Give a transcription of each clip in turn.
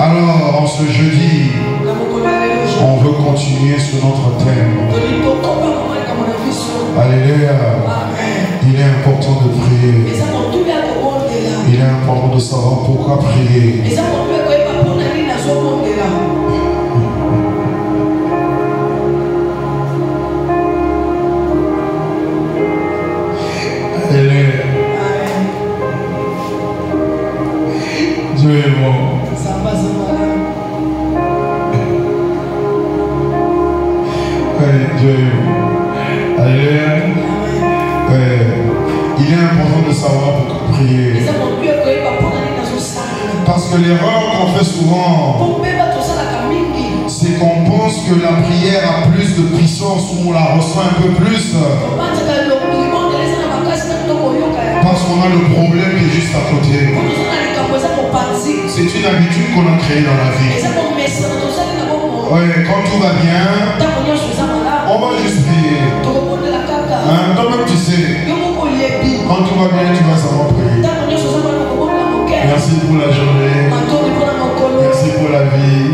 Alors, en ce jeudi, on veut continuer sur notre thème. Alléluia. Il est important de prier. Il est important de savoir pourquoi prier. Alléluia. Dieu est bon. Dieu. Alléluia. Il est important de savoir pourquoi prier. Parce que l'erreur qu'on fait souvent, c'est qu'on pense que la prière a plus de puissance ou on la ressent un peu plus. Parce qu'on a le problème qui est juste à côté. C'est une habitude qu'on a créée dans la vie. Ouais, quand tout va bien, on va juste prier. Hein, toi-même tu sais, quand tout va bien, tu vas savoir prier. Merci pour la journée. Merci pour la vie.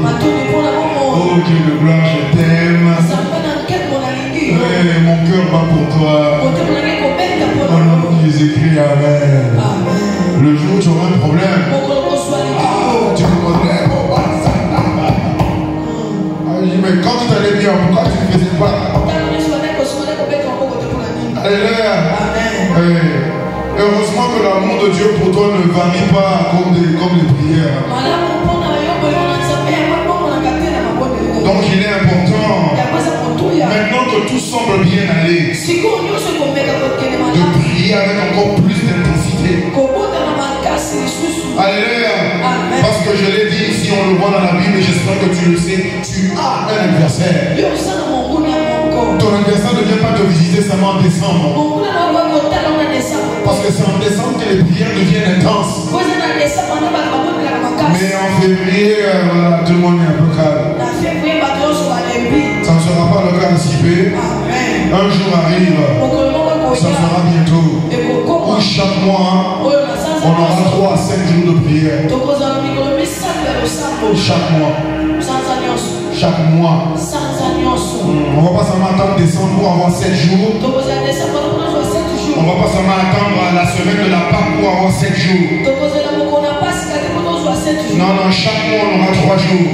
Oh Dieu de gloire, je t'aime. Ouais, mon cœur bat pour toi. Au nom de Jésus-Christ, amen. Le jour où tu auras un problème, tu me connais. Mais quand tu t'allais bien, pourquoi tu ne faisais pas? Alléluia. Heureusement que l'amour de Dieu pour toi ne varie pas comme les prières. Donc il est important, maintenant que tout semble bien aller, de prier avec encore plus d'intensité. Alléluia. Parce que je l'ai dit, si on le voit dans la Bible, j'espère que tu le sais, tu as un adversaire. Ton adversaire ne vient pas te visiter seulement en décembre. Parce que c'est en décembre que les prières deviennent intenses. Mais en février, voilà, tout le monde est un peu calme. Ça ne sera pas le cas anticipé. Un jour arrive, ça sera bientôt. Où chaque mois, on aura 3 à 5 jours de prière. Chaque mois. Chaque mois. On ne va pas seulement attendre décembre pour avoir 7 jours. On ne va pas seulement attendre la semaine de la Pâque pour avoir 7 jours. Non, non, chaque mois on aura 3 jours.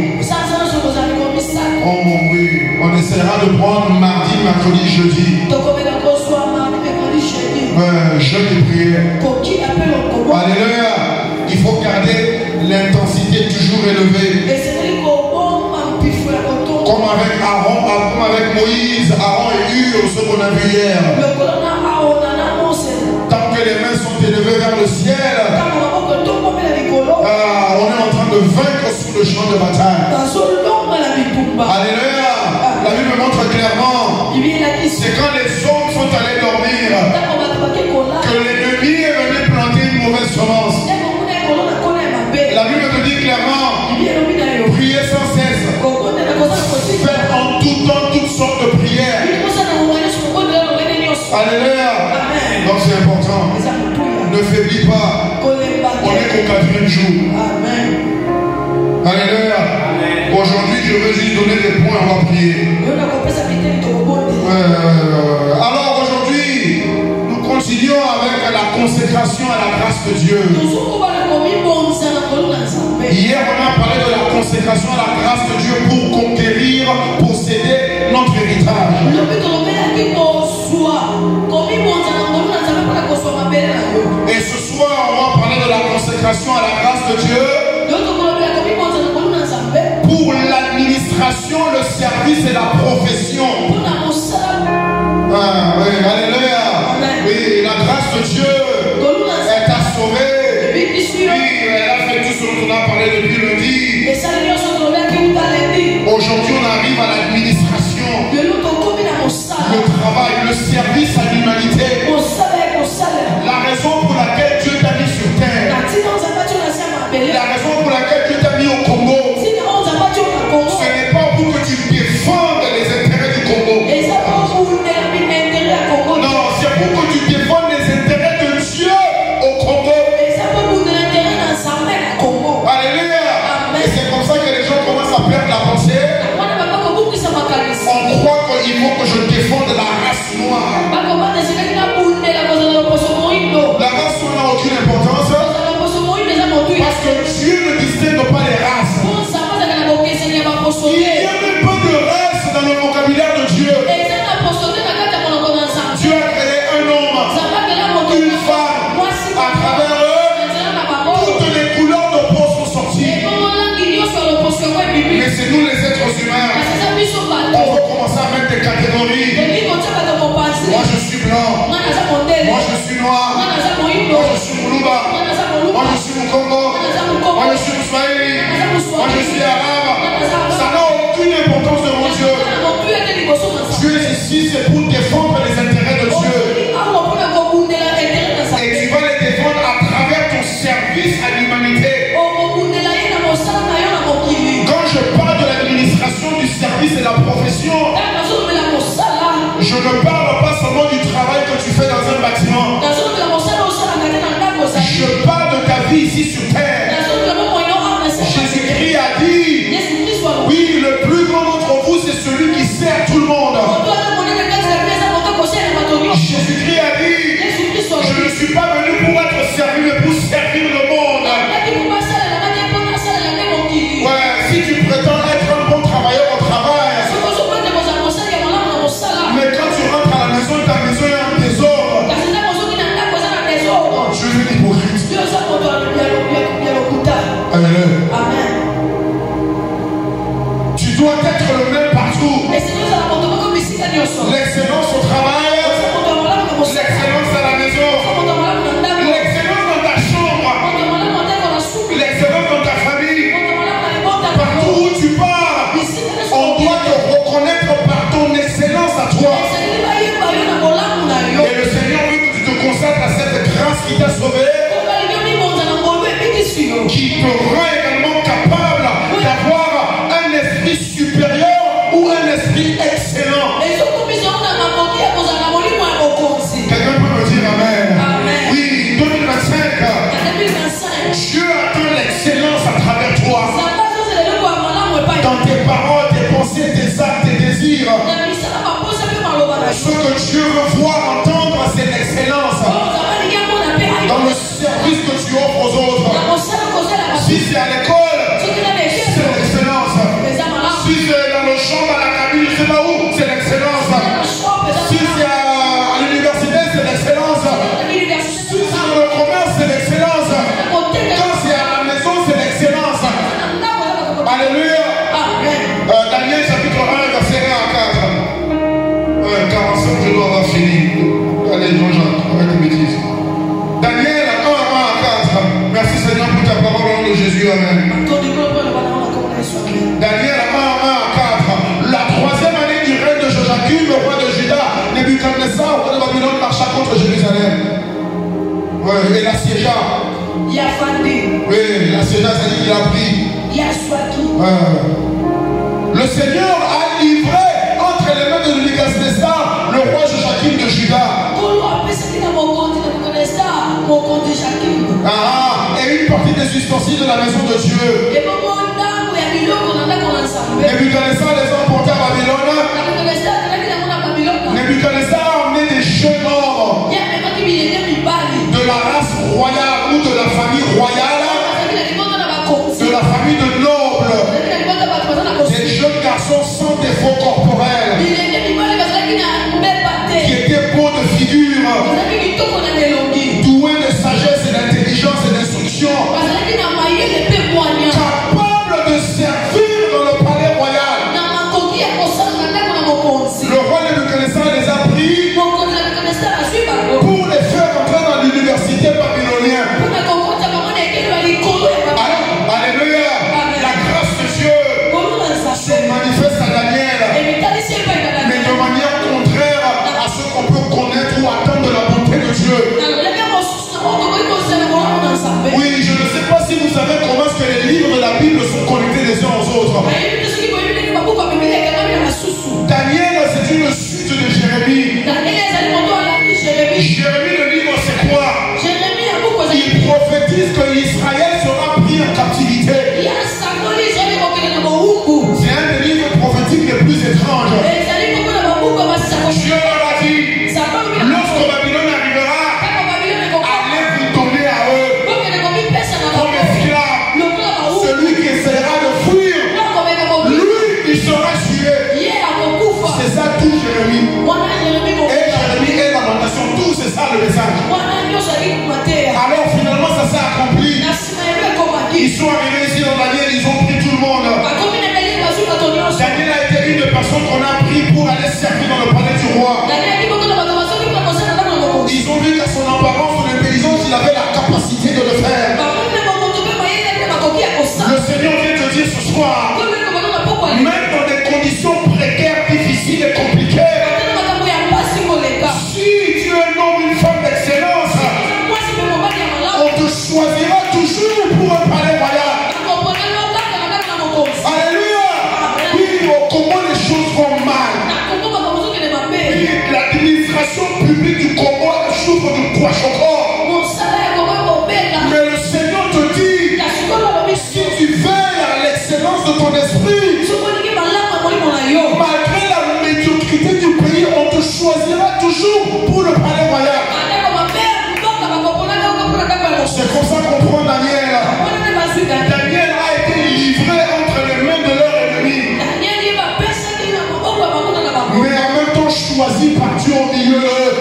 Oh oui, on essaiera de prendre mardi, mercredi, jeudi. Jeûne et prière. Alléluia. Il faut garder l'intensité toujours élevée. Comme avec Aaron, comme avec Moïse, Aaron et Hur, ce qu'on a vu hier. Tant que les mains sont élevées vers le ciel, on est en train de vaincre sur le champ de bataille. Alléluia. La Bible montre clairement, c'est quand les hommes sont allés dormir que l'ennemi est venu planter une mauvaise semence. La Bible te dit clairement, priez sans cesse. Faites en tout temps toutes sortes de prières. Alléluia. Donc c'est important. Ne faiblis pas. On est au 4e jour. Alléluia. Aujourd'hui, je veux juste donner des points, on va prier. Alors aujourd'hui, nous continuons avec la consécration à la grâce de Dieu. Hier, on a parlé de la consécration à la grâce de Dieu pour conquérir, posséder notre héritage. Et ce soir, on va parler de la consécration à la grâce de Dieu pour l'administration, le service et la profession. Oui, alléluia. Oui, la grâce de Dieu, elle t'a sauvé. Oui, elle a fait tout ce dont on a parlé depuis lundi. Aujourd'hui, on arrive à l'administration, le travail, le service à l'humanité. La raison pour laquelle Dieu t'a mis sur terre, la raison pour laquelle Dieu t'a mis au Congo, ce n'est pas pour que tu défendes les intérêts du Congo. Non, c'est pour que tu défendes les intérêts de Dieu au Congo. Alléluia. Et c'est comme ça perdre la pensée. On croit qu'il faut que je défende la race noire. La race noire n'a aucune importance. Parce que Dieu ne distingue pas les races. Il n'y a même pas de race dans le vocabulaire de Dieu. Dieu a créé un homme, une femme. À travers eux, toutes les couleurs de peau sont sorties. Mais c'est nous les êtres humains. On va commencer à mettre des catégories. Moi je suis blanc. Moi je suis noir. Moi je suis Moulouba. Moi je suis Mukongo. Moi je suis Swahili. Moi je suis arabe. Ça n'a aucune importance devant Dieu. Dieu est ici, c'est pour défendre les intérêts de Dieu. Et tu vas les défendre à travers ton service à l'humanité. Quand je parle de l'administration du service et la profession, je ne parle pas seulement du travail que tu fais dans un bâtiment. Je parle de ta vie ici sur terre. Jésus-Christ a dit, oui, le plus grand d'entre vous, c'est celui qui sert tout le monde. Jésus-Christ a dit, je ne suis pas venu pour être servi, mais pour servir le monde. Ouais, si tu prétends être un bon travailleur au travail, mais quand tu rentres à la maison, ta maison est un désordre. Je suis hypocrite. Amen. Tu dois être le même partout. L'excellence au travail, l'excellence à la maison, l'excellence dans ta chambre, l'excellence dans ta famille. Partout où tu pars, on doit te reconnaître par ton excellence à toi. Et le Seigneur veut que tu te consacres à cette grâce qui t'a sauvé, qui te rend également capable d'avoir un esprit supérieur ou un esprit excellent. Quelqu'un peut me dire Amen. Oui, 2025, Dieu atteint l'excellence à travers toi. Dans tes paroles, tes pensées, tes actes, tes désirs. Ce que Dieu veut voir, entendre, c'est l'excellence. Dans le service que tu offres aux autres. Si c'est à l'école, c'est l'excellence. Si c'est dans le champ, à la cabine, je ne sais pas où, c'est l'excellence. Si c'est à l'université, c'est l'excellence. Si c'est dans le commerce, c'est l'excellence. Quand c'est à la maison, c'est l'excellence. Alléluia. Daniel chapitre 1, verset 1 à 4. 45, je dois avoir fini. Allez, Jean-Jacques, avec les bêtises. Daniel 1, 1 à 4. Merci Seigneur pour ta parole au nom de Jésus. Amen. Daniel 1, 1 à 4. La troisième année du règne de Joachim, le roi de Juda, Nebuchadnezzar, roi de Babylone, marcha contre Jérusalem. Ouais, et l'assiégea. Oui, l'assiégea, c'est-à-dire qu'il a pris. Le Seigneur a livré entre les mains de Nebuchadnezzar le roi Joachim de Juda. Et une partie des ustensiles de la maison de Dieu. Nebuchadnezzar les a emportés à Babylone. Nebuchadnezzar a amené des jeunes hommes de la race royale ou de la famille royale, de la famille de nobles, des jeunes garçons sans défaut corporel, qui étaient beaux de figure, doués de sagesse et d'intelligence et d'instruction, capables de servir dans le palais royal. Le roi Nebuchadnezzar les a pris pour les faire entrer dans l'université babylonienne. Alléluia. La grâce de Dieu se manifeste à Daniel, mais de manière contraire à ce qu'on peut connaître ou attendre de la bonté de Dieu. Oui, je ne sais pas si vous savez comment est-ce que les livres de la Bible sont connectés les uns aux autres. Daniel, c'est une suite de Jérémie. Jérémie, le livre, c'est quoi? Il prophétise que Israël sera pris en captivité. personnes qu'on a pris pour aller servir dans le palais du roi. Ils ont vu qu'à son apparence ou l'intelligence, il avait la capacité de le faire. Le Seigneur vient te dire ce soir, même dans des conditions précaires, difficiles et compliquées, si tu es un homme, une femme d'excellence, on te choisira toujours pour un palais royal. Alléluia. Oui, comment les choses vont mal. Oui, l'administration publique du Congo souffre de poids choquant. Mais le Seigneur te dit, si tu veilles à l'excellence de ton esprit, malgré la médiocrité du pays, on te choisira toujours pour le palais royal. C'est comme ça qu'on prend Daniel. Daniel a été livré entre les mains de leur ennemi. Mais en même temps choisi par Dieu au milieu d'eux.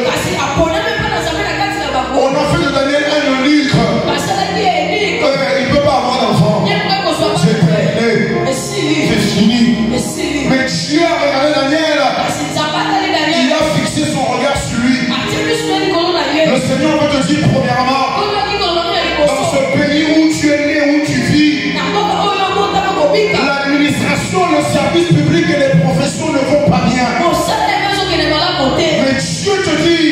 On a fait de Daniel un eunuque. Il ne peut pas avoir d'enfant. C'est terminé. C'est fini. Mais Dieu a regardé Daniel. Il a fixé son regard sur lui. Le Seigneur veut te dire premièrement, dans ce pays où tu es né, où tu vis, l'administration, le service public et les professions ne vont pas bien. Mais Dieu te dit,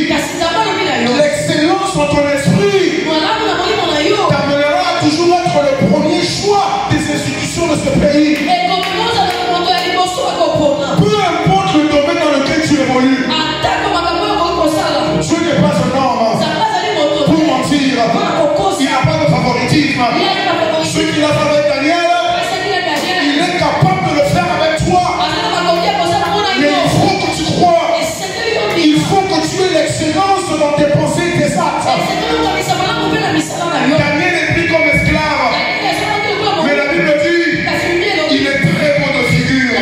l'excellence dans ton esprit t'amènera à toujours être le premier choix des institutions de ce pays. Peu importe le domaine dans lequel tu évolues. Dieu n'est pas un homme pour mentir. Il n'a pas de favoritisme. Ce qu'il a fait avec Daniel, il est capable de le faire avec toi. Mais il faut que tu crois. Il faut que tu aies l'excellence dans tes pensées et tes actes. Daniel est pris comme esclave. Mais la Bible dit, il est très beau de figure.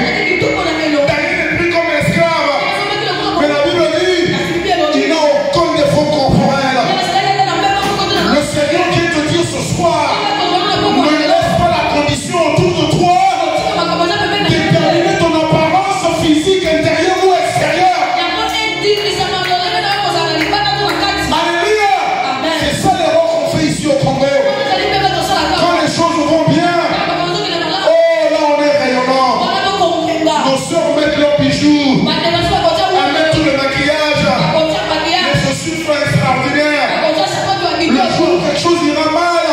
Daniel est pris comme esclave. Mais la Bible dit, il n'a aucun défaut corporel. Le Seigneur vient te dire ce soir, ne laisse pas la condition autour de toi déterminer ton apparence physique, intérieure ou extérieure. Alléluia. C'est ça l'erreur qu'on fait ici au Congo. Quand les choses vont bien, oh là on est rayonnant. Nos soeurs mettent leurs bijoux, elles mettent tout le maquillage, les chaussures sont extraordinaires. Le jour où quelque chose ira mal,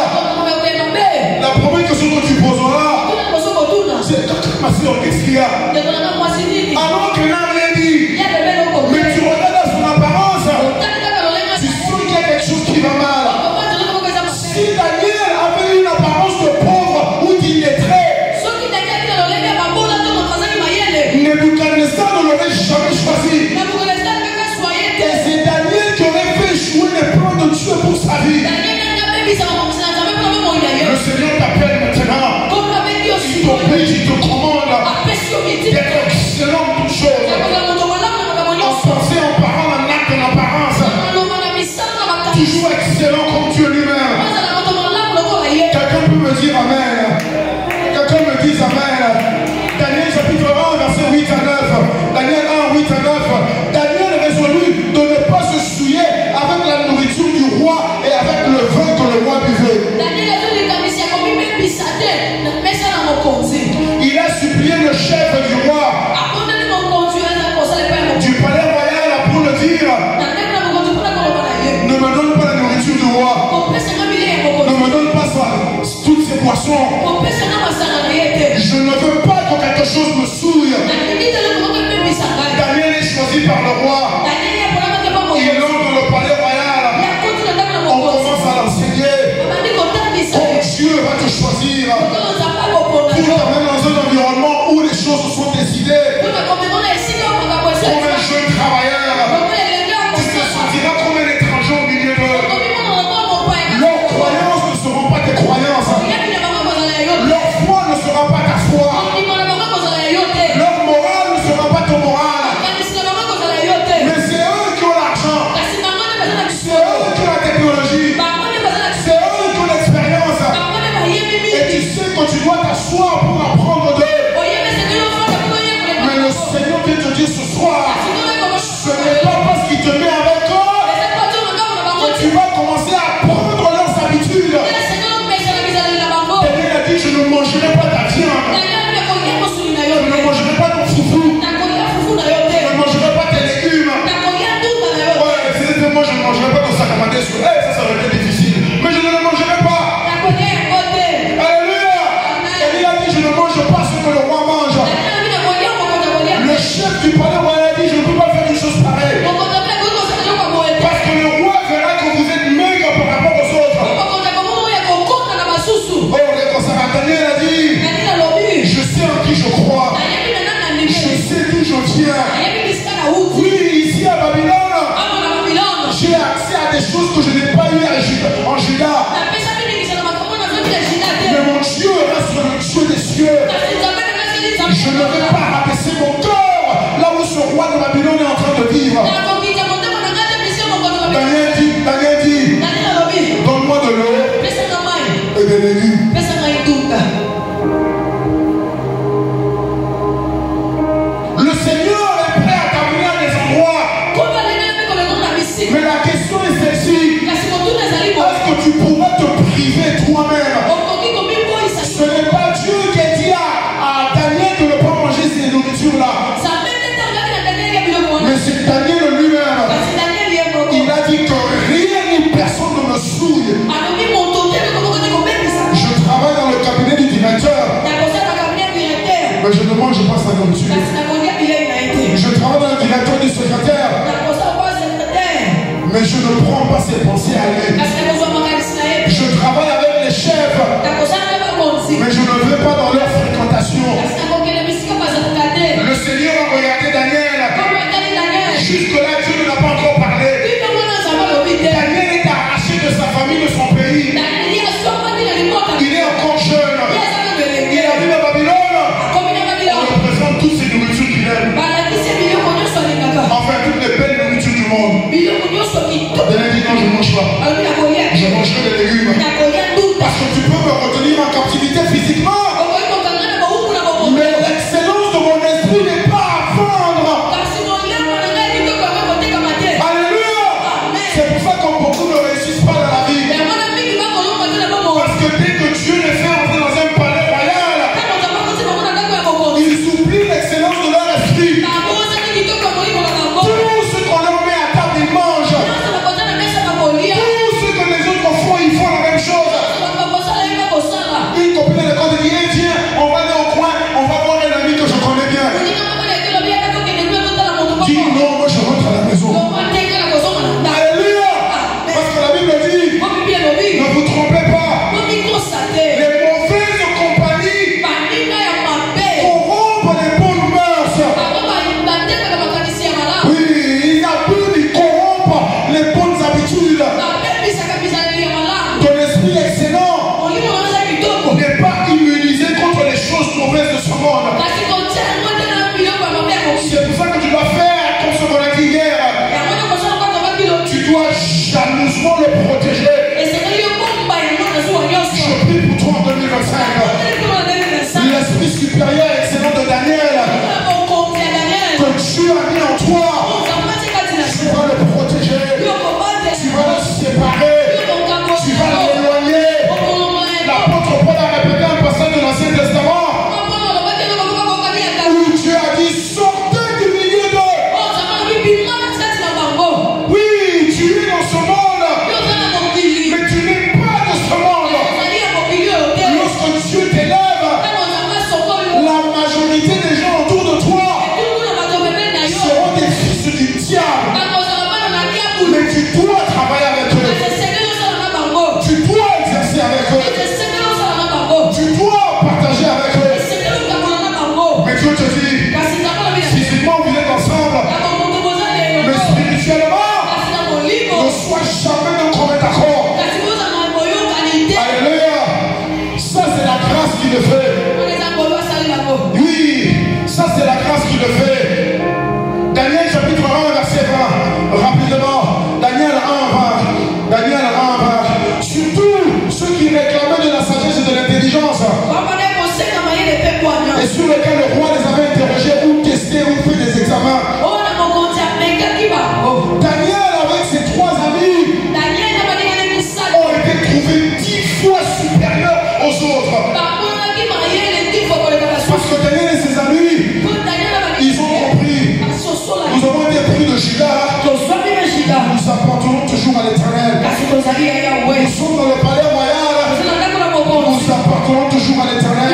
la première question que tu poseras, c'est ma soeur, qu'est-ce qu'il y a? Alors qu'elle n'a rien dit, mais tu regardes à son apparence, tu sens qu'il y a quelque chose qui va mal. Si Daniel avait une apparence de pauvre ou d'illettré, Nebuchadnezzar ne l'aurait jamais choisi. Et c'est Daniel qui aurait fait échouer les plans de Dieu pour sa vie. Le Seigneur t'appelle maintenant. Il t'oblige, il te commande d'être excellent en toutes choses. En pensée, en parole, en acte, en apparence. Toujours excellent comme Dieu lui-même. Quelqu'un peut me dire Amen. Quelqu'un me dit Amen. Daniel chapitre 1, verset 8 à 9. Daniel 1, 8 à 9. Daniel résolut de ne pas se souiller avec la nourriture du roi et avec le vin que le roi buvait. Il a supplié le chef du roi du palais royal pour le dire, ne me donne pas la nourriture du roi, ne me donne pas toutes ces boissons. Je ne veux pas que quelque chose me souille. Daniel est choisi par le roi. Il entre dans le palais royal. On commence à l'enseigner. Comme Dieu va te choisir pour t'amener dans un environnement où les choses sont décidées. Comme un jeune travailleur, tu te sentiras comme un étranger au milieu d'eux. Leurs croyances ne seront pas tes croyances. Leur foi ne sera pas ta foi. ne vais pas rabaisser mon cœur là où ce roi de Babylone est en train de vivre. Daniel dit, donne-moi de l'eau et des légumes. Le Seigneur est prêt à t'amener à des endroits. Mais la question est celle-ci. Est-ce que tu pourrais te priver toi-même? Ce n'est pas Dieu qui a dit à Daniel de ne pas manger ces nourritures-là. Mais c'est Daniel lui-même. Il a dit que rien ni personne ne me souille. Je travaille dans le cabinet du directeur. Mais je ne mange pas sa nourriture. Je travaille dans le directeur du secrétaire. Mais je ne prends pas ses pensées à lui. Je travaille avec les chefs. Mais je ne vais pas dans leur fréquentation. Le Seigneur a regardé Daniel. Jusque-là, Dieu ne l'a pas encore parlé. Daniel est arraché de sa famille, de son pays. Il est encore jeune. Il a vu la Babylone. On représente toutes ces nourritures qu'il aime. Enfin, toutes les belles nourritures du monde. Daniel dit non, je ne mange pas. Je mangerai des légumes. Parce que tu peux me retenir en captivité physiquement. Mais l'excellence de mon esprit n'est pas à vendre. Alléluia. C'est pour ça que beaucoup ne réussissent pas dans la vie. Parce que dès que Dieu les fait entrer dans un palais royal, ils oublient l'excellence de leur esprit. Tout ce qu'on leur met à table, ils mangent. Tout ce que les autres font, ils font la même chose. Une copine de l'école dit, tiens, on va aller au coin, on va voir un ami que je connais bien. Dis non, moi je rentre à la maison. Alléluia. Parce que la Bible dit, ne vous trompez pas. Les mauvaises compagnies corrompent les bonnes mœurs. Oui, ils abusent, ils corrompent les bonnes habitudes. Ton esprit excellent n'est pas immunisé contre les choses mauvaises de ce monde. C'est pour ça que tu dois faire comme ce qu'on a dit hier. Tu dois jalousement le protéger. Je prie pour toi en 2025. L'esprit supérieur excellent de Daniel que Dieu a mis en toi, tu vas le protéger, tu vas le séparer, tu vas l'éloigner. L'apôtre Paul a répété un passage de l'Ancien Testament où Dieu a dit sortez du milieu d'eux. Oui, tu es dans ce monde, mais tu n'es pas de ce monde. Lorsque Dieu t'élève, la majorité des gens autour de toi seront des fils du diable. Mais tu dois travailler avec eux. Tu dois exercer avec eux. Tu dois partager avec eux. Mais Dieu te dit, physiquement vous êtes ensemble, mais spirituellement, ne sois jamais d'un commun d'accord. Alléluia. Ça c'est la grâce qui le fait. Oui, ça c'est la grâce qui le fait. Daniel chapitre 1 verset 20. Rapidement. Daniel 1 20. Daniel 1 20. Surtout ceux qui réclamaient de la sagesse et de l'intelligence. Et sur lesquels le roi les avait interrogés ou testés ou fait des examens. Daniel avec ses 3 amis ont été trouvés 10 fois supérieurs aux autres. Parce que Daniel et ses amis, ils ont compris. Nous avons été pris de Juda. Nous appartenons toujours à l'Éternel. Nous sommes dans le palais royal. Nous appartenons toujours à l'Éternel.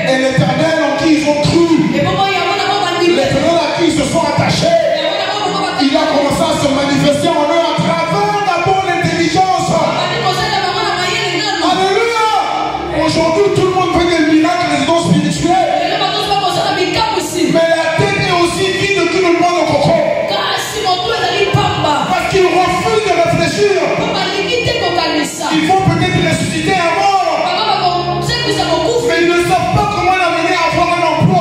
Et l'Éternel en qui ils ont cru, l'Éternel à qui ils se sont attachés, il a commencé à se manifester en eux à travers d'abord l'intelligence. Alléluia. Aujourd'hui tout le monde fait des miracles, des dons spirituels. Mais la tête est aussi vide que le monde au coco. Parce qu'ils refusent de réfléchir. Ils vont peut-être ressusciter un mort. Mais ils ne savent pas comment l'amener à avoir un emploi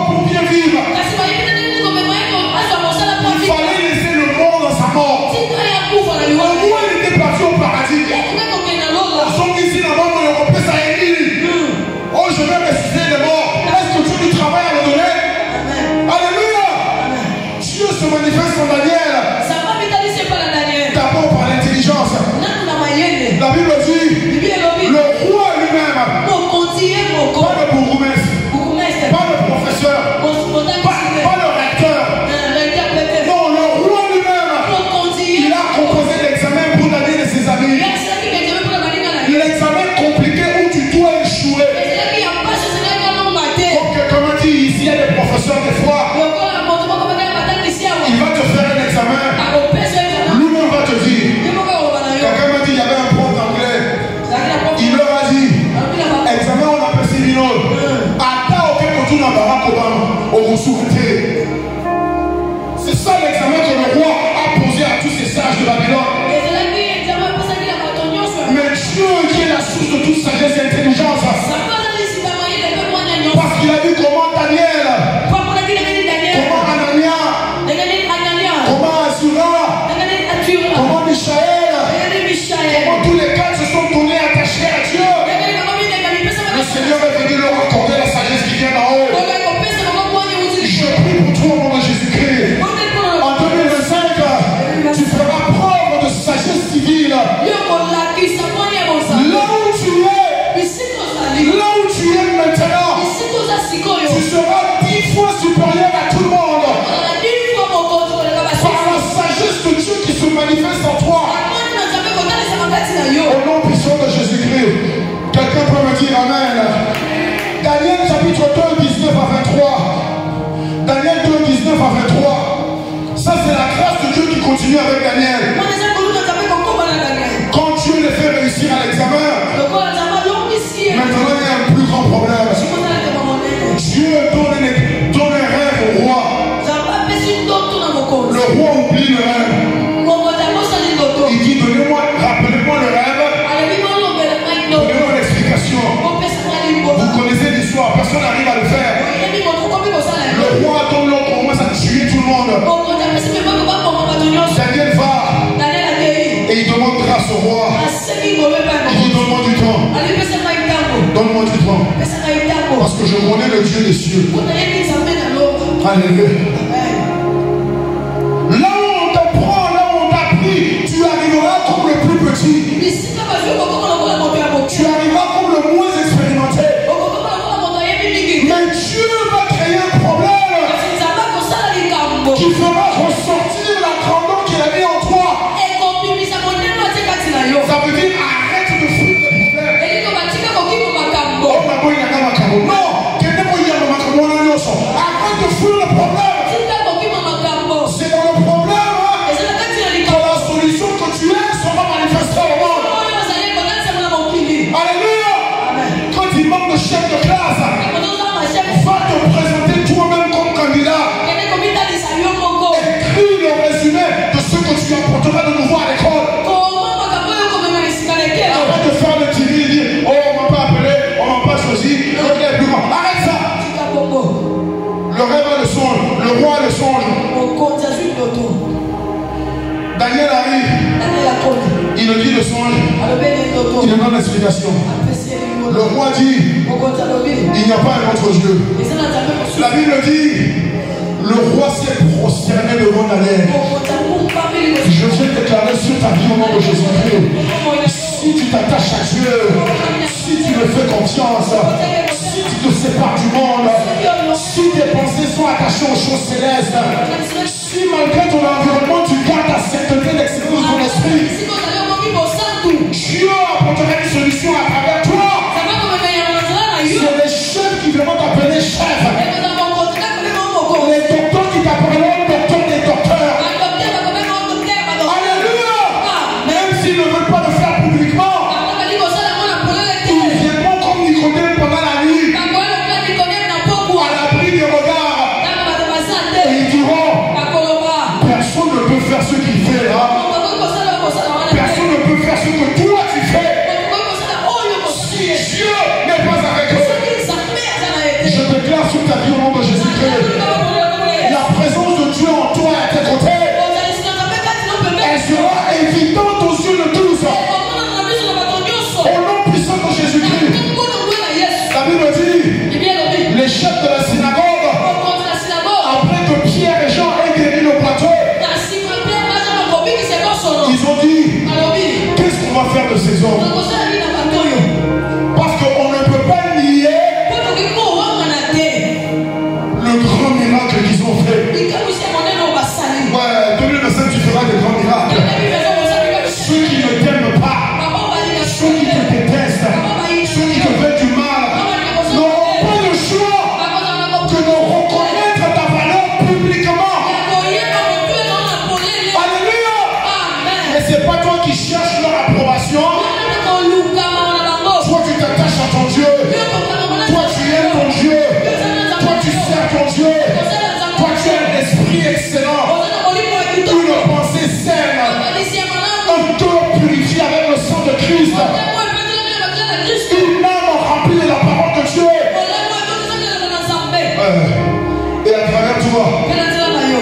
professeur des fois, il va te faire un examen. Lui-même va te dire. Quelqu'un m'a dit, il y avait un prof d'anglais. Il leur a dit, examen on appelle ça une autre. Attends auquel tu n'as pas au ressourceté. C'est ça l'examen que le roi a posé à tous ces sages de Babylone. Mais Dieu qui est la source de toute sagesse et intelligence. Parce qu'il a vu comment Daniel, comment Anania, comment Azura, comment Michaël, comment tous les quatre se sont tournés attachés à Dieu. Le Seigneur est venu leur accorder la sagesse qui vient d'en haut. Je prie pour toi au nom de Jésus-Christ. En 2025, tu feras preuve de sagesse divine. Là où tu es maintenant, tu seras 10 fois supérieur à tout le monde. Par la sagesse de Dieu qui se manifeste en toi. Au nom puissant de Jésus-Christ. Quelqu'un peut me dire Amen. Daniel chapitre 2, 19 à 23. Daniel 2, 19 à 23. Ça c'est la grâce de Dieu qui continue avec Daniel. Quand Dieu les fait réussir à l'examen, maintenant il y a un plus grand problème. Dieu donne un rêve au roi. Le roi oublie le rêve. Il dit rappelez-moi le rêve. Donnez-moi l'explication. Vous connaissez l'histoire, personne n'arrive à le faire. Le roi donne l'ordre, on commence à tuer tout le monde. Daniel va et il demande grâce au roi. Il dit donne-moi du temps. Donne-moi du temps. Parce que je connais le Dieu des cieux. Alléluia. Là où on t'apprend, là où on t'a pris, tu arriveras comme le plus petit. Tu arriveras comme le moins expérimenté. Mais Dieu va créer un problème qui fera ressortir la grandeur qu'il a mis en toi. Ça veut dire arrête de fuir le problème. Non, arrête de fuir le problème. C'est dans le problème que la solution que tu es sera manifestée au monde. Alléluia. Quand il manque de chef de classe, va te présenter toi-même comme candidat. Écris le résumé de ce que tu apporteras de nouveau à l'école. Arrête de faire le timide et dire oh on m'a pas appelé, on m'a pas choisi. Arrête ça. Le rêve a le songe, le roi a le songe. Daniel arrive, il lui dit le songe, il lui donne l'explication. Le roi dit, il n'y a pas un autre Dieu. La Bible dit, le roi s'est prosterné devant Daniel. Je viens déclarer sur ta vie au nom de Jésus-Christ. Si tu t'attaches à Dieu, si tu me fais confiance, si tu te sépares du monde, si tes pensées sont attachées aux choses célestes, si malgré ton environnement tu gardes la sainteté d'excellence de ton esprit, Dieu apportera une solution à travers toi. C'est les chefs qui verront t'appeler chef. Les docteurs qui t'appelleront docteur des docteurs. Alléluia. Même s'ils ne veulent pas le faire publiquement, ils viendront comme Nicodème pendant la nuit, à l'abri des regards, et ils diront personne ne peut faire ce qu'il fait là. Personne ne peut faire ce que toi tu fais. Si Dieu n'est pas avec eux, je déclare sur ta vie au nom de Jésus-Christ, la présence de Dieu en toi et à tes côtés, elle sera évidente aux yeux de tous. Au nom puissant de Jésus-Christ. La Bible dit, les chefs de la synagogue, après que Pierre et Jean aient guéri le plateau, ils ont dit, qu'est-ce qu'on va faire de ces hommes? Parce qu'on ne peut pas nier le grand miracle qu'ils ont fait. Ouais, 2025 tu feras des grands miracles. Ceux qui ne t'aiment pas, ceux qui te détestent, ceux qui te veulent du mal, n'auront pas le choix que de reconnaître sers ton Dieu, toi tu as un esprit excellent, une pensée saine, un cœur purifié avec le sang de Christ, une âme remplie de la parole de Dieu. Et à travers toi,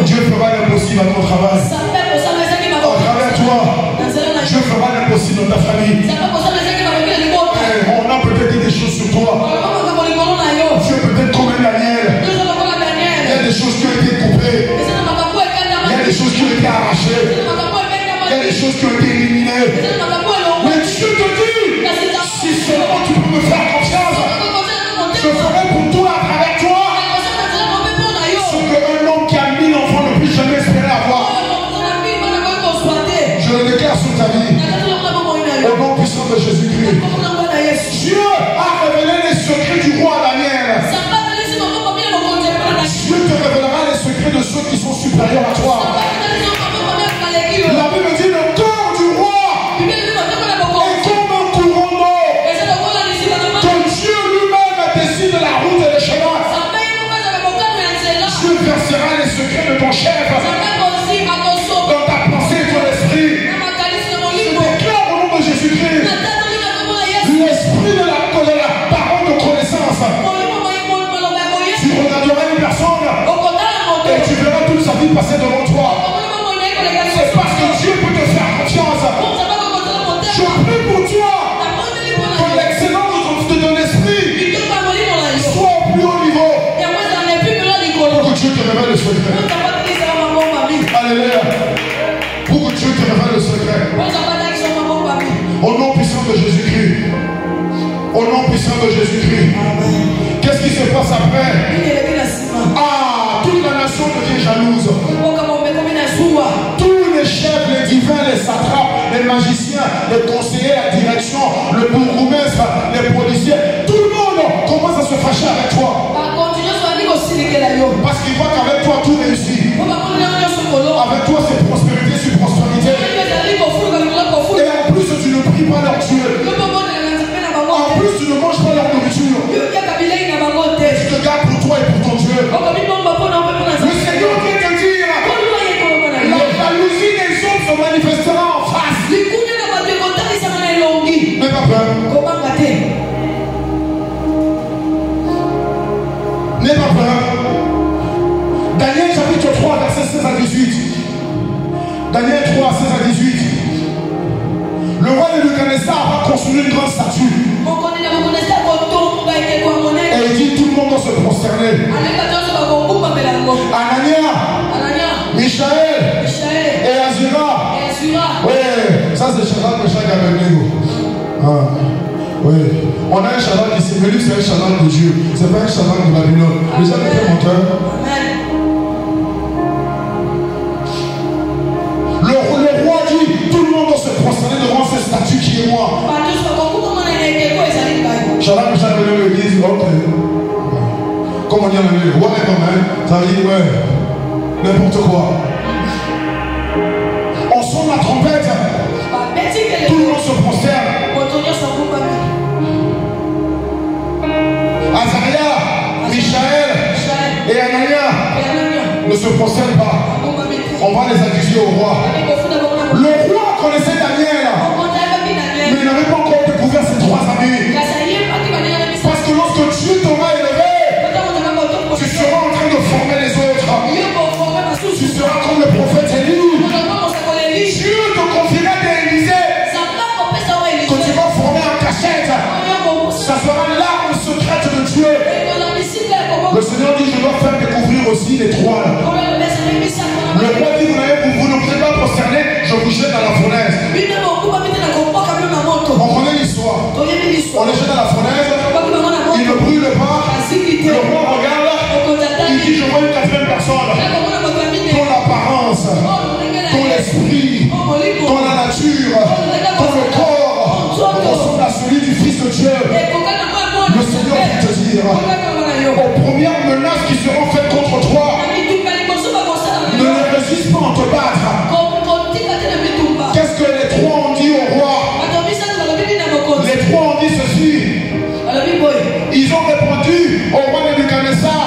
Dieu fera l'impossible à ton travail. À travers toi, Dieu fera l'impossible dans ta famille. On a peut-être dit des choses sur toi. Dieu peut-être comme un Daniel. Il y a des choses qui ont été coupées. Il y a des choses qui ont été arrachées. Il y a des choses qui ont été éliminées. Mais Dieu te dit, si seulement tu peux me faire confiance, je ferai pour toi à travers toi ce qu'un homme qui a 1000 enfants ne peut jamais espérer avoir. Je le déclare sur ta vie. Au nom puissant de Jésus-Christ. Dieu a révélé les secrets du roi Daniel. Dieu te révélera les secrets de ceux qui sont supérieurs à toi. La Bible dit le corps du roi est comme un courant d'eau. Que Dieu lui-même décide la route et le chemin. Dieu versera les secrets de ton chef dans ta pensée et ton esprit. Je déclare au nom de Jésus-Christ l'esprit de la parole de connaissance. Tu regarderas une personne et tu verras toute sa vie passer devant toi. C'est parce que Dieu peut te faire confiance. Je prie pour toi que l'excellence de ton esprit soit au plus haut niveau. Pour que Dieu te révèle le secret. Alléluia. Pour que Dieu te révèle le secret. Au nom puissant de Jésus-Christ. Au nom puissant de Jésus-Christ. Qu'est-ce qui se passe après? Ah, toute la nation devient jalouse. Tous les chefs, les divins, les satrapes, les magiciens, les conseillers, la direction, le bourgmestre, les policiers, tout le monde commence à se fâcher avec toi. Parce qu'ils voient qu'avec toi tout réussit. Avec toi c'est prospérité sur prospérité. Et en plus tu ne pries pas leur Dieu. En plus tu ne manges pas leur nourriture. Tu te gardes pour toi et pour ton Dieu. Le Seigneur vient te dire, la jalousie des hommes se manifestera en face. N'aie pas peur. N'aie pas peur. Daniel chapitre 3 verset 16 à 18. Daniel 3 16 à 18. Le roi Nebuchadnezzar va construire une grande statue. Et il dit tout le monde doit se prosterner. Anania, Michaël et Azura. Oui, ça c'est Shadrach, Meshach et Abednego. Oui, on a un Shadrach ici, mais lui c'est un Shadrach de Dieu. C'est pas un Shadrach de Babylone. Vous avez fait mon cœur. Le roi dit tout le monde doit se prosterner devant cette statue qui est moi. Shadrach, Meshach et Abednego disent ok. Comme on dit en anglais, whatever, ça veut dire ouais, n'importe quoi. On sonne la trompette, tout le monde se prosterne. Azaria, Michaël et Anania ne se prosternent pas. On va les accuser au roi. Le roi connaissait Daniel, mais il n'avait pas encore découvert ses trois amis. Parce que lorsque Dieu t'aura élevé, tu seras en train de former les autres. Tu seras comme le prophète Élie. Dieu te confiera des Élysées que tu vas former en cachette. Ça sera l'arme secrète de Dieu. Le Seigneur dit je dois faire découvrir aussi l'étoile. Le roi dit vous ne pouvez pas prosterner, je vous jette dans la fournaise. On connaît l'histoire. On les jette dans la fournaise. Il ne brûle pas. Le roi regarde. Il dit je vois une quatrième personne. Ton apparence, ton esprit, ton la nature, ton le corps ressemble à celui du Fils de Dieu. Le Seigneur va te dire aux premières menaces qui seront faites contre toi, ne les résiste pas en te battre. Qu'est-ce que les trois ont dit au roi? Les trois ont dit ceci. Ils ont répondu au roi Nebuchadnezzar.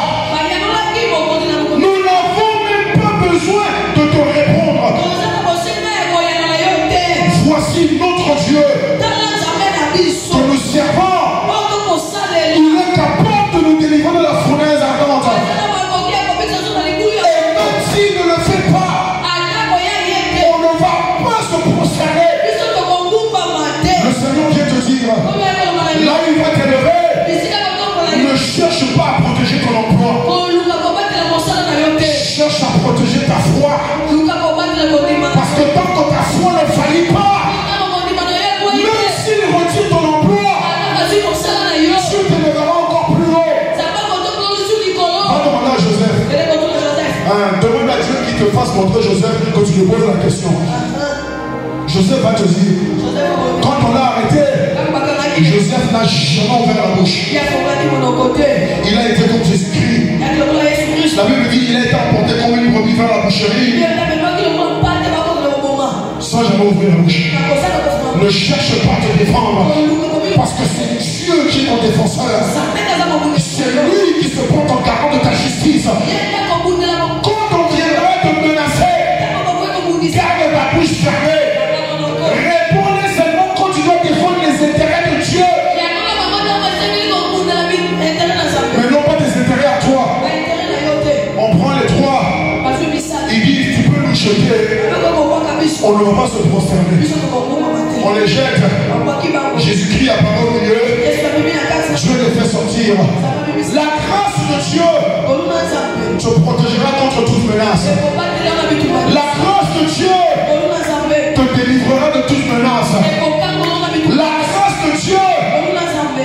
qu'il te fasse montrer Joseph que tu lui poses la question. Joseph va te dire, quand on l'a arrêté, Joseph n'a jamais ouvert la bouche. Il a été comme Jésus-Christ. La Bible dit qu'il a été emporté comme une brebis vers la boucherie sans jamais ouvrir la bouche. Ne cherche pas à te défendre, parce que c'est Dieu qui est ton défenseur. C'est lui qui se prend en garant de ta justice. Quand on viendra te menacer, garde ta bouche fermée. Réponds-les seulement quand tu dois défendre les intérêts de Dieu. Mais non pas des intérêts à toi. On prend les trois. Ils disent, tu peux nous jeter. On ne va pas se prosterner. On les jette. Jésus-Christ apparaît au milieu. Dieu les fait sortir. La grâce de Dieu te protégera contre toute menace. La grâce de Dieu te délivrera de toute menace. La grâce de Dieu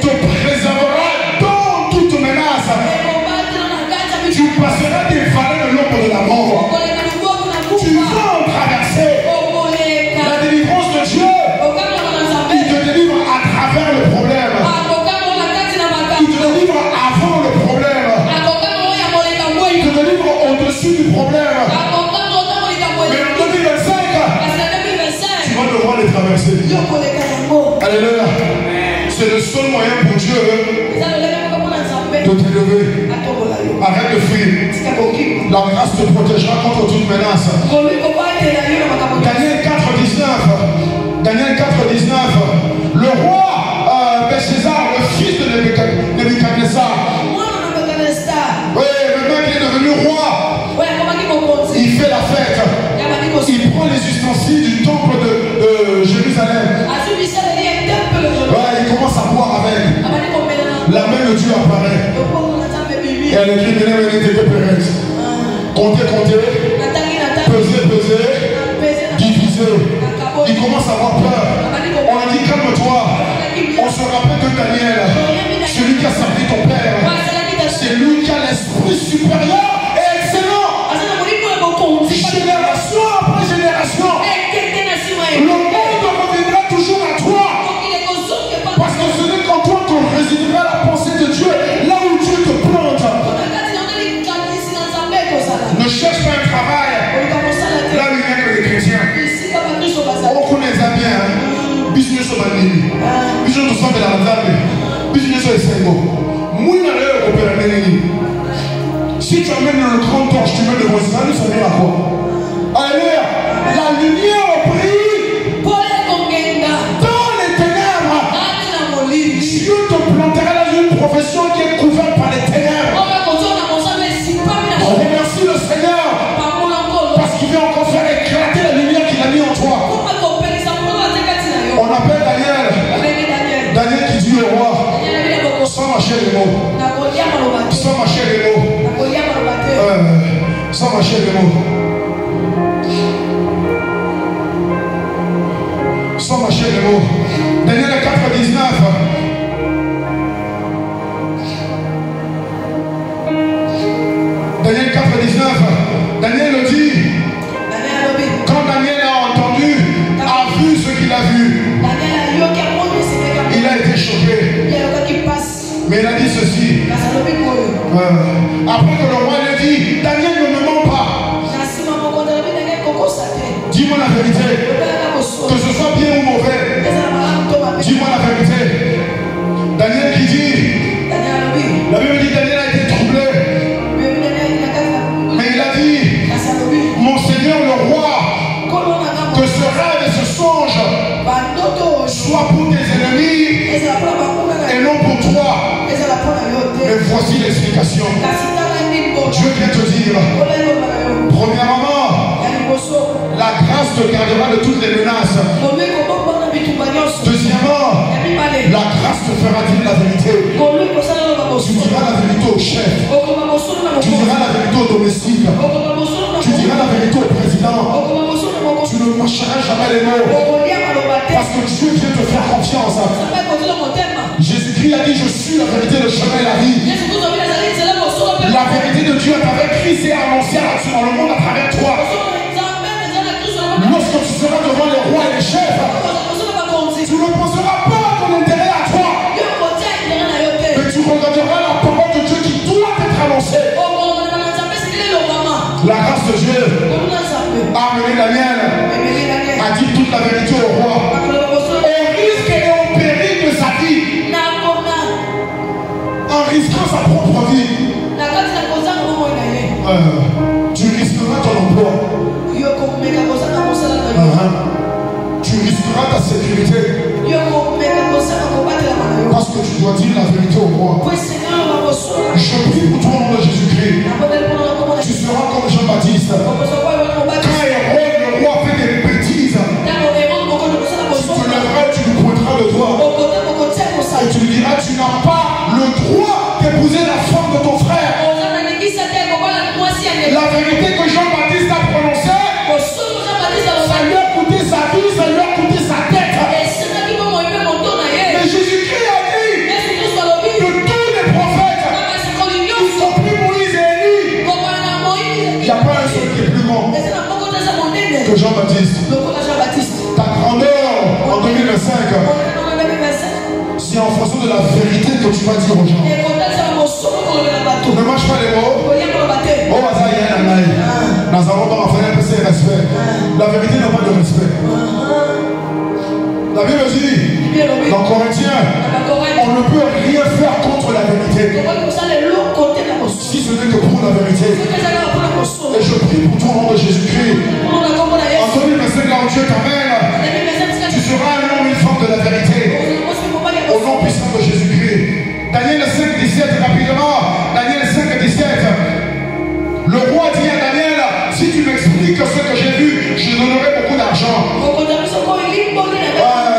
te préservera dans toute menace. Tu passeras des vallées de l'ombre de la mort. Tu vas en traverser. La délivrance de Dieu, il te délivre à travers le problème. Il te délivre avant le problème. Il te délivre au-dessus du problème. Mais en 2025, tu vas devoir les traverser. Alléluia. C'est le seul moyen pour Dieu de t'élever. Arrête de fuir. La grâce te protégera contre toute menace. Daniel 4,19. Daniel 4,19. Le roi Belshazzar, le fils de Nebuchadnezzar. Oui, maintenant qu'il est devenu roi, il fait la fête. Il prend les ustensiles du temple de Jérusalem. Ouais, il commence à boire avec. La main de Dieu apparaît. Et elle écrit, comptez, peser, diviser. Il commence à avoir peur. On a dit, calme-toi. On se rappelle de Daniel, celui qui a servi ton père. C'est lui qui a l'esprit supérieur et excellent. Génération après génération, le monde reviendra toujours à toi. Parce que ce n'est qu'en toi qu'on résidera la pensée de Dieu. Là où Dieu te plante. Ne cherche pas un travail là où il n'y a que les chrétiens. On connaît ça bien. Business au Mali. Business au centre de la Zambie. Business au Sengo. Mouina le opérateur. Si tu amènes le grand torche, tu mets le voisin, ça vient à quoi? Alléluia. La lumière brille dans les ténèbres. Dieu te plantera dans une profession qui est couverte par les ténèbres. Remercie le Seigneur parce qu'il vient encore faire éclater la lumière qu'il a mis en toi. On appelle Daniel. Daniel qui dit au roi, sans mâcher les mots. Sans mâcher les mots. Sans mâcher les mots. Sans mâcher les mots. Daniel 4,19. Daniel 4,19. Daniel le dit. Quand Daniel a entendu, a vu ce qu'il a vu, il a été choqué. Mais il a dit ceci. Après que le roi lui dit, Daniel ne me ment pas. Dis-moi la vérité. Que ce soit bien ou mauvais. Dis-moi la vérité. Daniel qui dit. La Bible dit Daniel a été troublé. Mais il a dit, mon Seigneur le roi, que ce rêve et ce songe soient pour tes ennemis et non pour toi. Mais voici l'explication. Dieu vient te dire, premièrement, la grâce te gardera de toutes les menaces. Deuxièmement, la grâce te fera dire la vérité. Tu diras la vérité au chef. Tu diras la vérité au domestique. Tu diras la vérité au président. Tu ne marcheras jamais les mots. Parce que Dieu vient te faire confiance. Jésus-Christ a dit, je suis la vérité, le chemin et la vie. La vérité de Dieu à travers Christ est annoncée dans le monde à travers toi. poseras devant les rois et les chefs. Tu ne poseras pas ton intérêt à toi. Mais tu regarderas la parole de Dieu qui doit être annoncée. La grâce de Dieu a amené Daniel à dire toute la vérité au roi. Au risque et au péril de sa vie. En risquant sa propre vie. Tu risqueras ton emploi. Tu risqueras ta sécurité. Parce que tu dois dire la vérité au roi. Je prie pour toi au nom de Jésus-Christ. Tu seras comme Jean-Baptiste. Quand Hérode, le roi, fait des bêtises, tu te lèveras, tu lui pointeras le doigt. Et tu lui diras, tu n'as pas le droit d'épouser la femme de ton frère. La vérité que Jean-Baptiste a prononcée, ça lui a coûté sa vie, ça lui a coûté sa tête. Mais Jésus-Christ a dit de tous les prophètes, y compris Moïse et Élie, il n'y a pas un seul qui est plus grand que Jean-Baptiste. Ta grandeur en 2025, c'est en fonction de la vérité que tu vas dire aux gens. Ne marche pas les mots. La vérité n'a pas de respect. La Bible dit dans Corinthiens, on ne peut rien faire contre la vérité si ce n'est que pour la vérité. Et je prie pour toi au nom de Jésus-Christ. En 2025, là où Dieu t'amène, tu seras un homme et une femme de la vérité. Au nom puissant de Jésus-Christ. Daniel 5, 17, rapidement. Daniel 5, 17. Le roi dit à Daniel, si tu m'expliques ce que j'ai vu, je donnerai beaucoup d'argent.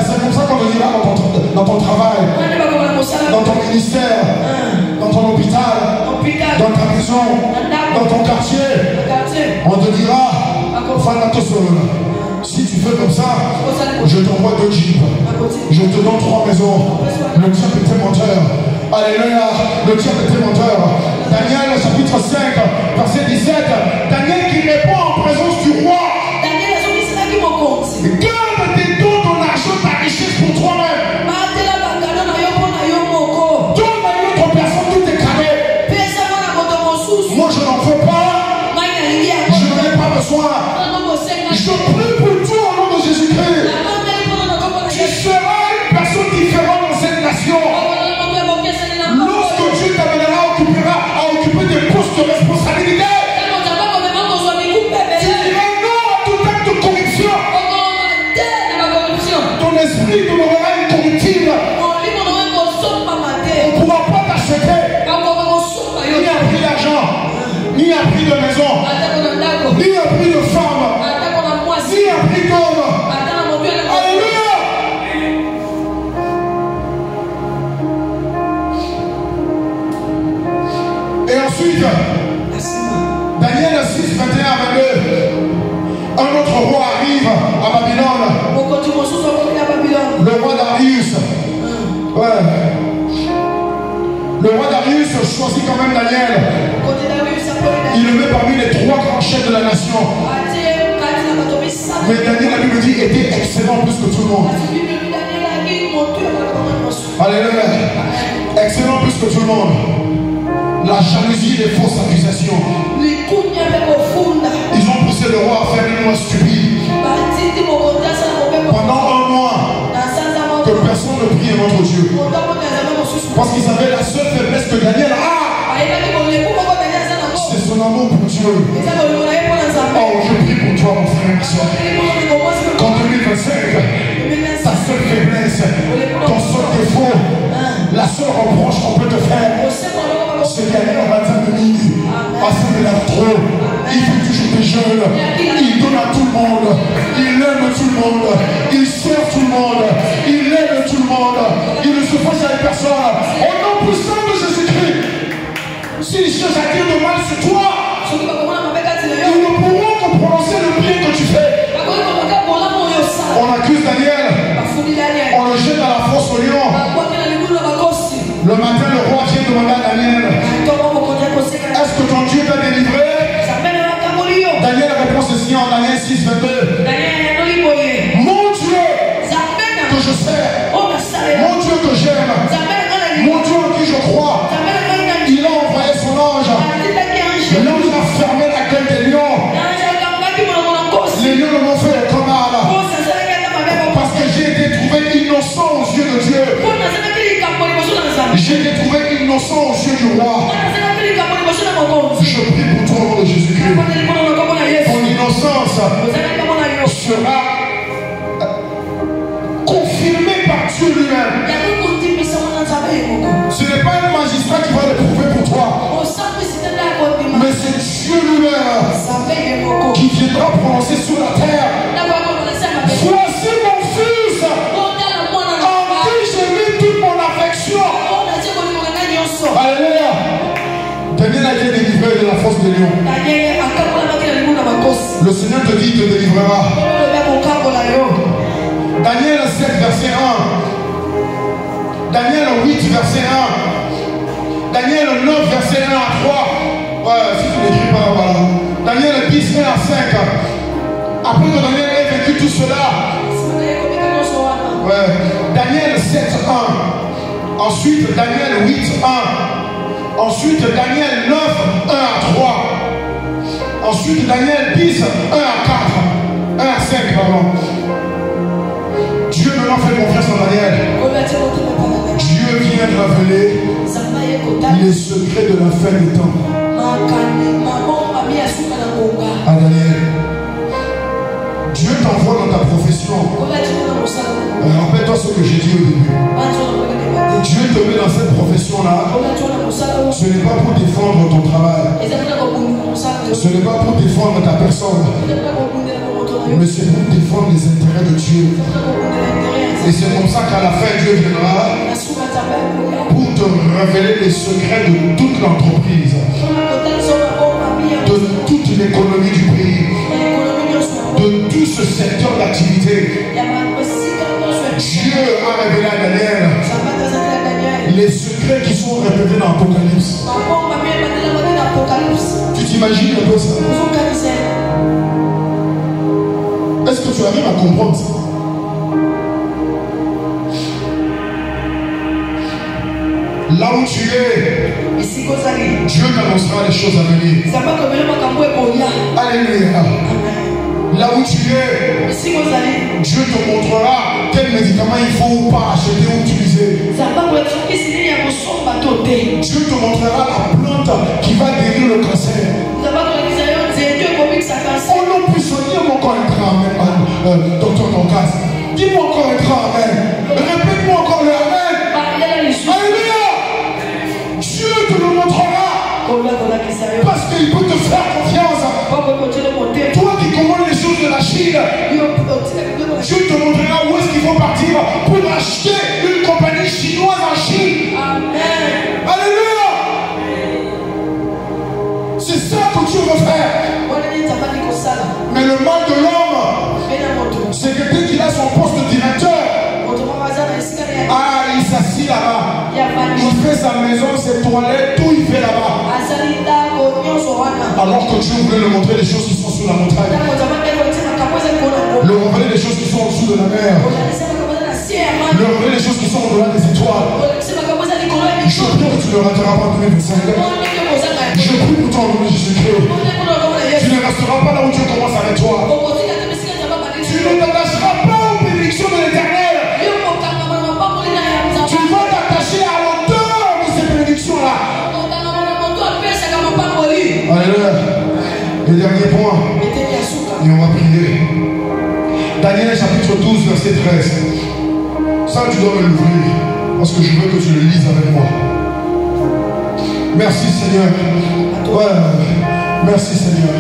C'est comme ça qu'on le dira dans ton travail, dans ton ministère, dans ton hôpital, dans ta maison, dans ton quartier. On te dira, si tu fais comme ça, je t'envoie 2 jeeps. Je te donne 3 maisons. Le diable était menteur. Alléluia, le diable était menteur. Daniel chapitre 5, verset 17. Daniel qui répond en présence du roi. Garde tes dons, ton argent, ta richesse pour toi-même. Donne à une autre personne tous tes cadeaux. Moi je n'en veux pas. Je n'en ai pas besoin. Je prie pour toi au nom de Jésus-Christ. Tu seras une personne différente dans cette nation. Lorsque Dieu t'amènera à occuper des postes de responsabilité, tu diras non à tout acte de corruption. Ton esprit demeurera incorruptible. On ne pourra pas t'acheter ni un prix d'argent, ni un prix de maison, ni un prix de femme, ni un prix d'homme. Alléluia. Et ensuite, Daniel 6, 21 à 22, un autre roi arrive à Babylone. Le roi Darius. Ouais. Le roi Darius choisit quand même Daniel. Il le met parmi les 3 grands chefs de la nation. Mais Daniel, la Bible dit, était excellent plus que tout le monde. Alléluia. Excellent plus que tout le monde. La jalousie des fausses accusations. Ils ont poussé le roi à faire une loi stupide. Pendant 1 mois, que personne ne prie notre Dieu. Parce qu'ils avaient la seule faiblesse que Daniel a. C'est son amour pour Dieu. Oh, je prie pour toi, mon frère et ma soeur. En 2025, ta seule faiblesse, ton seul défaut, la seule reproche qu'on peut te faire, c'est d'aller au matin de minuit, afin de la trop. Il fait toujours des jeunes, il donne à tout le monde, il aime tout le monde, il sert tout le monde, il aide tout le monde, il ne se fâche avec personne. Au nom puissant de Jésus-Christ, s'ils cherchent à dire de mal sur toi, ils ne pourront que prononcer le bien que tu fais. On accuse Daniel, on le jette à la fosse au lion. Le matin, le roi vient demander à Daniel, est-ce que ton Dieu t'a délivré? Daniel répond ceci en Daniel 6, 22. je sers, mon Dieu que j'aime, mon Dieu en qui je crois, il a envoyé son ange. L'ange a fermé la gueule des lions. Les lions ne m'ont fait aucun mal. Parce que j'ai été trouvé innocent aux yeux de Dieu. J'ai été trouvé innocent aux yeux du roi. Je prie pour toi au nom de Jésus-Christ. Ton innocence sera confirmée par Dieu lui-même. Ce n'est pas un magistrat qui va le prouver pour toi, mais c'est Dieu lui-même qui viendra prononcer sur la terre: voici mon fils en qui j'ai mis toute mon affection. Alléluia. Daniel a été délivré de la force des lions. Le Seigneur te dit, te délivrera. Daniel 7 verset 1. Daniel 8 verset 1. Daniel 9 verset 1 à 3. Ouais, si tu n'écris pas, voilà. Daniel 10 1 à 5. Après que Daniel ait vécu tout cela, ouais, Daniel 7 1. Ensuite Daniel 8 1. Ensuite Daniel 9 1 à 3. Ensuite Daniel 10 1 à 4. 1 à 5, pardon. Dieu maintenant fait confiance en Daniel. Dieu vient révéler les secrets de la fin des temps à Daniel. Dieu t'envoie dans ta profession. Rappelle-toi ce que j'ai dit au début. Dieu te met dans cette profession-là. Ce n'est pas pour défendre ton travail. Ce n'est pas pour défendre ta personne. Mais c'est pour défendre les intérêts de Dieu. Et c'est comme ça qu'à la fin, Dieu viendra pour te révéler les secrets de toute l'entreprise, de toute l'économie du pays, de tout ce secteur d'activité. Dieu a révélé à Daniel les secrets qui sont répétés dans l'Apocalypse. Tu t'imagines un peu ça? Est-ce que tu arrives à comprendre ça? Là où tu es, Dieu t'annoncera les choses à venir. Alléluia. Là où tu es, Dieu te montrera quel médicament il faut ou pas acheter ou utiliser. Dieu te montrera la plante qui va guérir le cancer. Oh non, puissant, dis-moi encore un amen, docteur Toncas. Dis-moi encore un amen. Répète-moi encore le amen. Alléluia. Dieu te le montrera. Parce qu'il peut te faire confiance. Toi qui commandes les choses de la Chine, Dieu te montrera où est-ce qu'il faut partir pour acheter une compagnie chinoise en Chine. Amen. Alléluia. C'est ça que Dieu veut faire. Mais le mal de l'homme, c'est que dès qu'il a son poste de directeur, il s'assit là-bas. Il fait sa maison, ses toilettes, tout il fait là-bas. Alors que Dieu voulait lui montrer les choses qui sont sous la montagne. Le révéler les choses qui sont en dessous de la mer. Le révéler les choses qui sont au-delà des étoiles. Je prie que tu ne rateras pas en 2025. Je prie pour toi au nom de Jésus-Christ. Tu ne resteras pas là où Dieu commence avec toi. Tu ne t'attacheras pas aux bénédictions de l'Éternel. Tu vas t'attacher à l'auteur de ces bénédictions-là. Alléluia. Le dernier point. Et on va prier. Daniel chapitre 12, verset 13. Ça, tu dois me l'ouvrir. Parce que je veux que tu le lises avec moi. Merci Seigneur. Ouais. Merci Seigneur.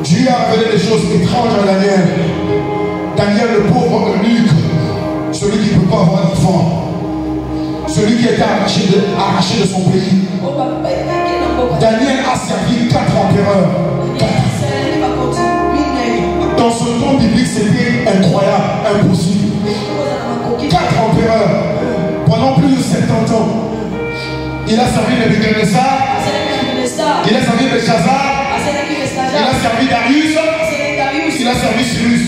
Dieu a révélé des choses étranges à Daniel. Daniel, le pauvre eunuque, celui qui ne peut pas avoir d'enfant, celui qui a été arraché de son pays. Daniel a servi 4 empereurs. 4. Dans ce temps biblique, c'était incroyable, impossible. 4 empereurs pendant plus de 70 ans. Il a servi Nebuchadnezzar, il a servi Belshazzar, il a servi Darius, il a servi Cyrus.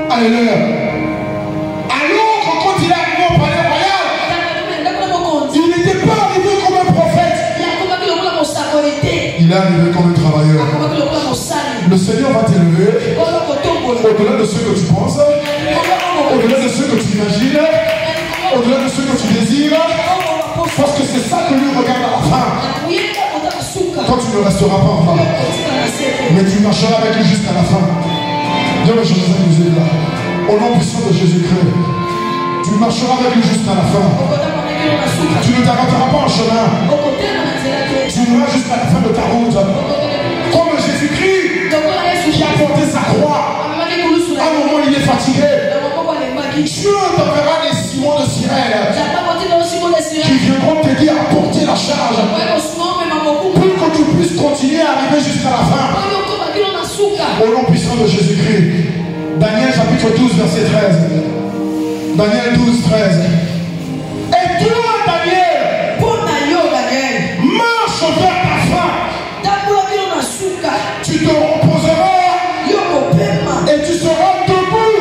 Alléluia. À Il est arrivé comme un travailleur. Le Seigneur va t'élever au-delà de ce que tu penses, au-delà de ce que tu imagines, au-delà de ce que tu désires, parce que c'est ça que lui regarde à la fin. Toi, tu ne resteras pas en bas, mais tu marcheras avec lui jusqu'à la fin. Dieu, je vous ai là. Au nom puissant de Jésus-Christ, tu marcheras avec lui jusqu'à la fin. Tu ne t'arrêteras pas en chemin. Tu iras jusqu'à la fin de ta route. Comme Jésus-Christ qui a porté sa croix. À un moment, il est fatigué. Dieu t'enverra des Simons de Cyrène qui viendront t'aider à porter la charge pour que tu puisses continuer à arriver jusqu'à la fin. Au nom puissant de Jésus-Christ. Daniel chapitre 12 verset 13. Daniel 12 13. Et toi Daniel, marche vers ta fin. Tu te reposeras et tu seras debout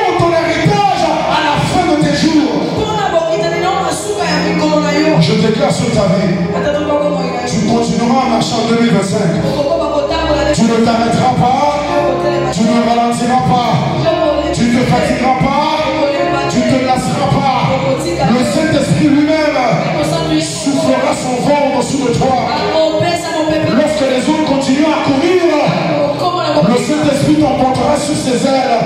pour ton héritage à la fin de tes jours. Je déclare sur ta vie, tu continueras à marcher en 2025. Tu ne t'arrêteras pas, tu ne ralentiras pas, tu ne te fatigueras pas, tu ne te lasseras pas. Le Saint-Esprit lui-même soufflera son vent au-dessus de toi. Lorsque les autres continuent à courir, le Saint-Esprit t'emportera sur ses ailes.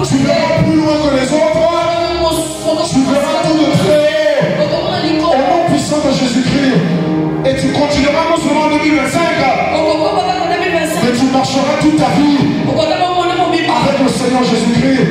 Tu verras plus loin que les autres, tu verras tout de très haut, au nom puissant de Jésus-Christ. Et tu continueras non seulement en 2025, mais tu marcheras toute ta vie avec le Seigneur Jésus-Christ.